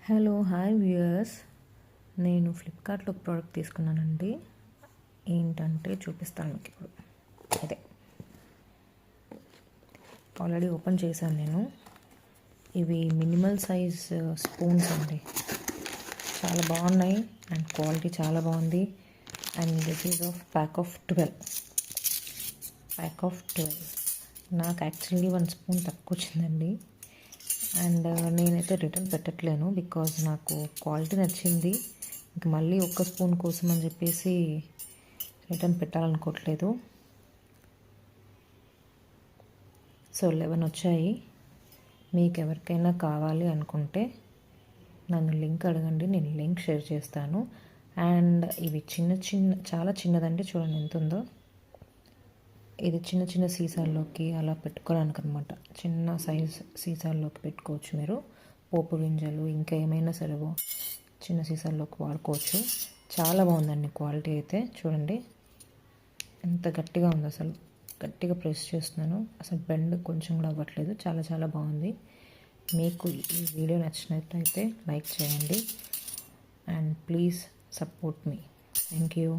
Hello hi viewers, నేను ఫ్లిప్కార్ట్లో ఒక ప్రోడక్ట్ తీసుకున్నానండి. ఏంటంటే చూపిస్తాను మీకు ఇప్పుడు. అదే ఆల్రెడీ ఓపెన్ చేశాను నేను. ఇవి మినిమల్ సైజ్ స్పూన్స్ అండి. చాలా బాగున్నాయి అండ్ క్వాలిటీ చాలా బాగుంది. And this is of pack of 12. నాకు యాక్చువల్లీ 1 స్పూన్ తక్కువ వచ్చిందండి. అండ్ నేనైతే రిటర్న్ పెట్టట్లేను బికాజ్ నాకు క్వాలిటీ నచ్చింది. ఇంక మళ్ళీ 1 స్పూన్ కోసం అని చెప్పేసి రిటర్న్ పెట్టాలనుకోవట్లేదు. సో 11 వచ్చాయి. మీకు ఎవరికైనా కావాలి అనుకుంటే నన్ను లింక్ అడగండి, నేను లింక్ షేర్ చేస్తాను. అండ్ ఇవి చాలా చిన్నదండి, చూడండి ఎంత ఉందో. ఇది చిన్న సీసాల్లోకి అలా పెట్టుకోవడానికి అనమాట. చిన్న సైజ్ సీసాల్లోకి పెట్టుకోవచ్చు మీరు. పోపు గింజలు ఇంకా ఏమైనా సరే చిన్న సీసాల్లోకి వాడుకోవచ్చు. చాలా బాగుందండి క్వాలిటీ అయితే. చూడండి ఎంత గట్టిగా ఉంది, అసలు గట్టిగా ప్రెస్ చేస్తున్నాను, అసలు బెండ్ కొంచెం కూడా అవ్వట్లేదు. చాలా చాలా బాగుంది. మీకు ఈ వీడియో నచ్చినట్లయితే లైక్ చేయండి and please support me. Thank you.